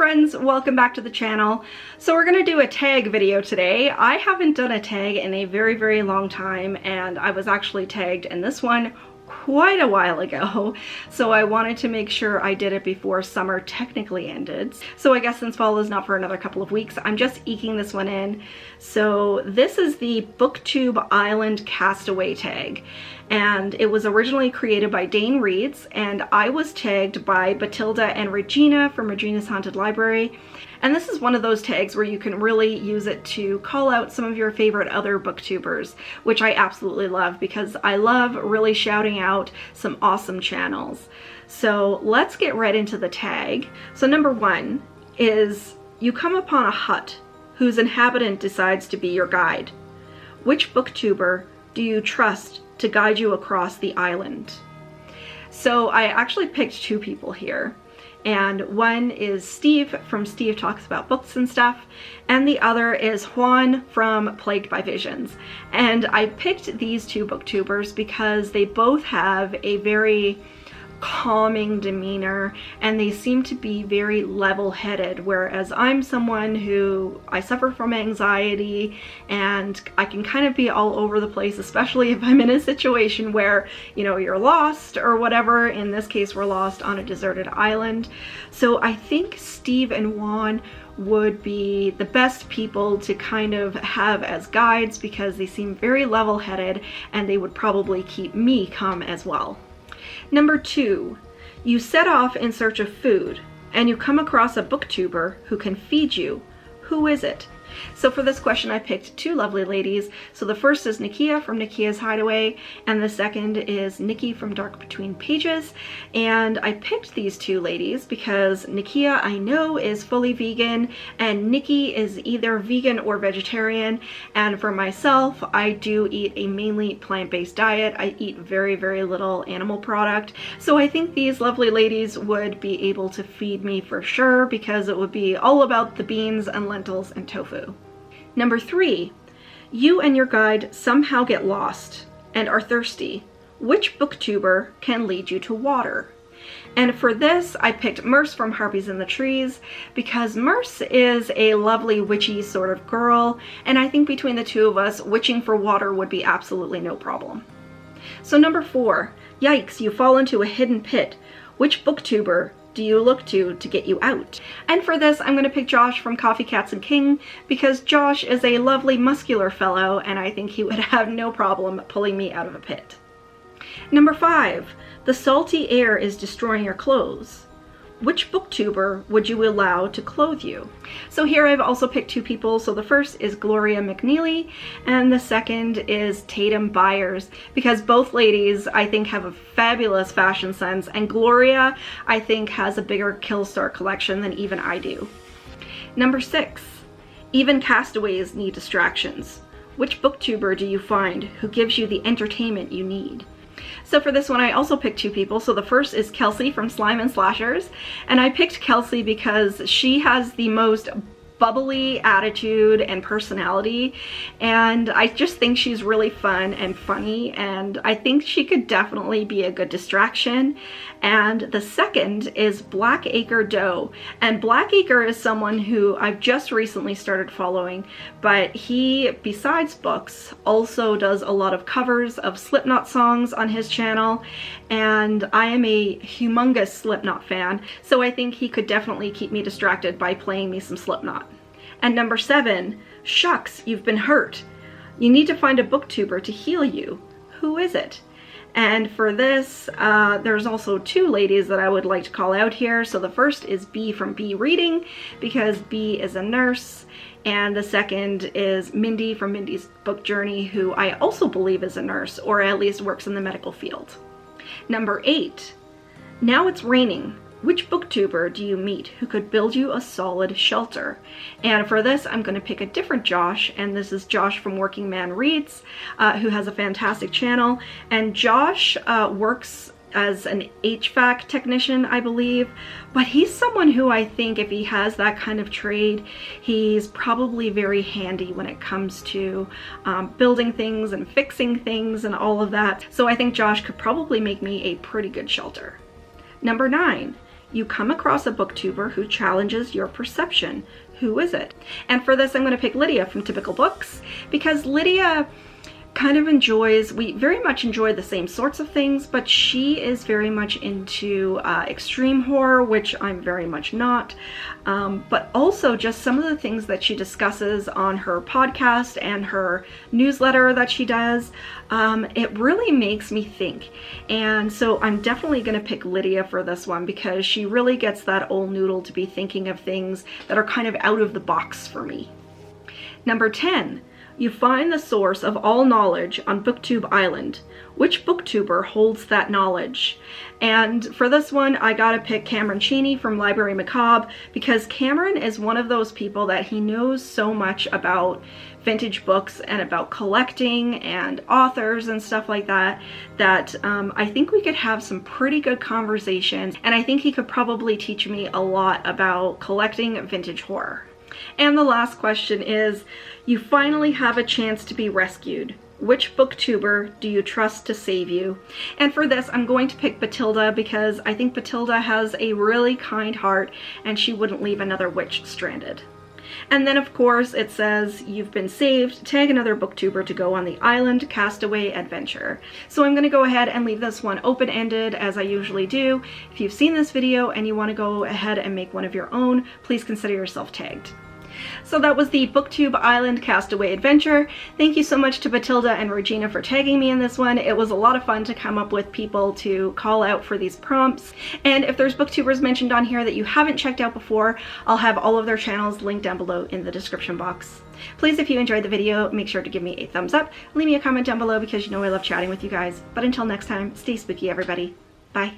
friends, welcome back to the channel. So we're gonna do a tag video today. I haven't done a tag in a very long time, and I was actually tagged in this one quite a while ago, so I wanted to make sure I did it before summer technically ended. So I guess since fall is not for another couple of weeks, I'm just eking this one in. So this is the Booktube Island Castaway tag, and it was originally created by Dane Reads, and I was tagged by Batilda and Regina from Regina's Haunted Library. And this is one of those tags where you can really use it to call out some of your favorite other booktubers, which I absolutely love because I love really shouting out some awesome channels. So let's get right into the tag. So number one is you come upon a hut whose inhabitant decides to be your guide. Which booktuber do you trust to guide you across the island? So I actually picked two people here. And one is Steve from Steve Talks About Books and Stuff, and the other is Juan from Plagued by Visions. And I picked these two booktubers because they both have a very calming demeanor and they seem to be very level-headed, whereas I'm someone who I suffer from anxiety and I can kind of be all over the place, especially if I'm in a situation where, you know, you're lost or whatever. In this case, we're lost on a deserted island. So I think Steve and Juan would be the best people to kind of have as guides because they seem very level-headed and they would probably keep me calm as well. Number two, you set off in search of food and you come across a booktuber who can feed you. Who is it? So for this question, I picked two lovely ladies. So the first is Nakia from Nakia's Hideaway, and the second is Nikki from Darkbetweenpages. And I picked these two ladies because Nakia, I know, is fully vegan, and Nikki is either vegan or vegetarian. And for myself, I do eat a mainly plant-based diet. I eat very little animal product. So I think these lovely ladies would be able to feed me for sure because it would be all about the beans and lentils and tofu. Number three, you and your guide somehow get lost and are thirsty. Which booktuber can lead you to water? And for this, I picked Merce from Harpies in the Trees because Merce is a lovely witchy sort of girl, and I think between the two of us, witching for water would be absolutely no problem. So number four, yikes, you fall into a hidden pit. Which booktuber do you look to get you out? And for this, I'm going to pick Josh from Coffee Cats and King because Josh is a lovely muscular fellow and I think he would have no problem pulling me out of a pit. Number five, the salty air is destroying your clothes. Which booktuber would you allow to clothe you? So here I've also picked two people. So the first is Gloria McNeely and the second is Tatum Byers because both ladies I think have a fabulous fashion sense, and Gloria I think has a bigger Killstar collection than even I do. Number six, even castaways need distractions. Which booktuber do you find who gives you the entertainment you need? So for this one, I also picked two people. So the first is Kelsey from Slime and Slashers. And I picked Kelsey because she has the most bubbly attitude and personality. And I just think she's really fun and funny. And I think she could definitely be a good distraction. And the second is Blackacre Doe. And Blackacre is someone who I've just recently started following, but he, besides books, also does a lot of covers of Slipknot songs on his channel. And I am a humongous Slipknot fan, so I think he could definitely keep me distracted by playing me some Slipknot. And number seven, shucks, you've been hurt. You need to find a booktuber to heal you. Who is it? And for this, there's also two ladies that I would like to call out here. So the first is B from B Reading because B is a nurse. And the second is Mindy from Mindy's Book Journey, who I also believe is a nurse, or at least works in the medical field. Number eight, now it's raining. Which booktuber do you meet who could build you a solid shelter? And for this, I'm going to pick a different Josh, and this is Josh from Working Man Reads, who has a fantastic channel. And Josh works as an HVAC technician, I believe, but he's someone who I think if he has that kind of trade, he's probably very handy when it comes to building things and fixing things and all of that. So I think Josh could probably make me a pretty good shelter. Number 9. you come across a booktuber who challenges your perception. Who is it? And for this, I'm going to pick Lydia from Typical Books, because Lydia kind of we very much enjoy the same sorts of things, but she is very much into extreme horror, which I'm very much not. But also just some of the things that she discusses on her podcast and her newsletter that she does, it really makes me think. And so I'm definitely going to pick Lydia for this one, because she really gets that old noodle to be thinking of things that are kind of out of the box for me. Number 10. You find the source of all knowledge on Booktube Island. Which booktuber holds that knowledge? And for this one, I gotta pick Cameron Cheney from Library Macabre, because Cameron is one of those people that he knows so much about vintage books and about collecting and authors and stuff like that, that I think we could have some pretty good conversations, and I think he could probably teach me a lot about collecting vintage horror. And the last question is, you finally have a chance to be rescued. Which booktuber do you trust to save you? And for this, I'm going to pick Batilda, because I think Batilda has a really kind heart and she wouldn't leave another witch stranded. And then of course it says, you've been saved, tag another booktuber to go on the island Castaway adventure. So I'm going to go ahead and leave this one open-ended, as I usually do. If you've seen this video and you want to go ahead and make one of your own, please consider yourself tagged. So that was the Booktube Island Castaway adventure. Thank you so much to Batilda and Regina for tagging me in this one. It was a lot of fun to come up with people to call out for these prompts. And if there's booktubers mentioned on here that you haven't checked out before, I'll have all of their channels linked down below in the description box. Please, if you enjoyed the video, make sure to give me a thumbs up. Leave me a comment down below, because you know I love chatting with you guys. But until next time, stay spooky, everybody. Bye.